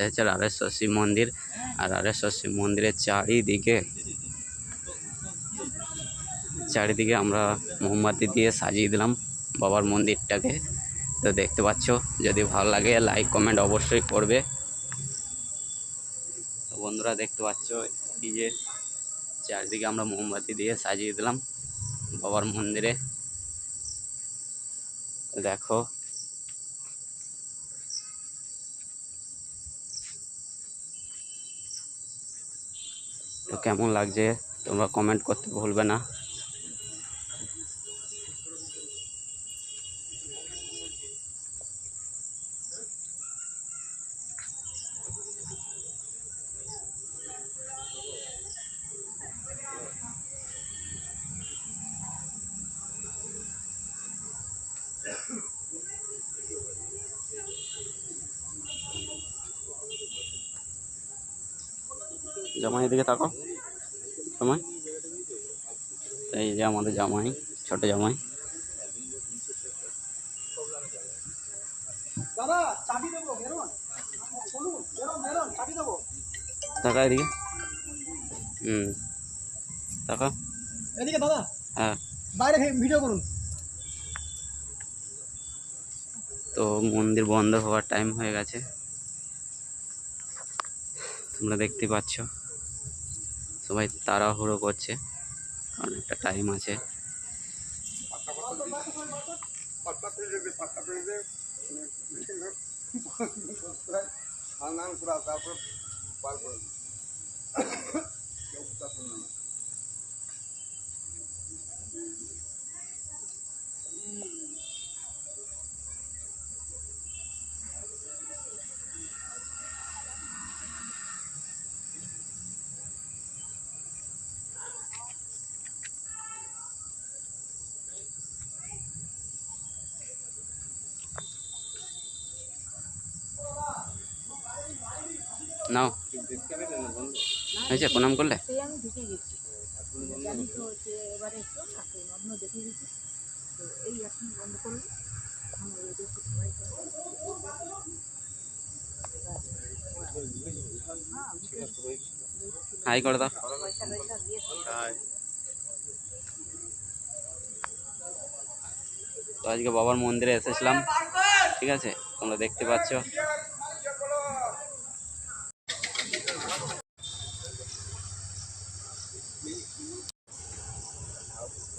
এটা হচ্ছে রাড়েশ্বর শিব মন্দির। আর রাড়েশ্বর শিব মন্দিরের চারিদিকে আমরা মোমবাতি দিয়ে সাজিয়ে দিলাম বাবার মন্দিরটাকে। তো দেখতে পাচ্ছ, যদি ভালো লাগে লাইক কমেন্ট অবশ্যই করবে। তো বন্ধুরা দেখতে পাচ্ছ, এই যে চারিদিকে আমরা মোমবাতি দিয়ে সাজিয়ে দিলাম বাবার মন্দিরে। দেখো তো কেমন লাগছে তোমরা কমেন্ট করতে ভুলবে না। জামাই এদিকে তাকো, জামাই। এই যে আমাদের জামাই, ছোট জামাই। টাকা এদিকে, টাকা এদিকে দাদা। হ্যাঁ, বাইরে ভিডিও করুন। তো মন্দির বন্ধ হওয়ার টাইম হয়ে গেছে, তোমরা দেখতে পাচ্ছ। সবাই তাড়াহুড়ো করছে, কারণ একটা টাইম আছে। নাও হয়েছে, প্রণাম করলে। আমি ঢুকে গেছি, জানি তো যে এবারে একটু থাকে অন্য দেখে গেছি, তো এই এখন বন্ধ করলো। হাই করে দাও। পয়সা টয়সা দিয়ে তো আজকে বাবার মন্দিরে এসেছিলাম, ঠিক আছে, তোমরা দেখতে পাচ্ছ।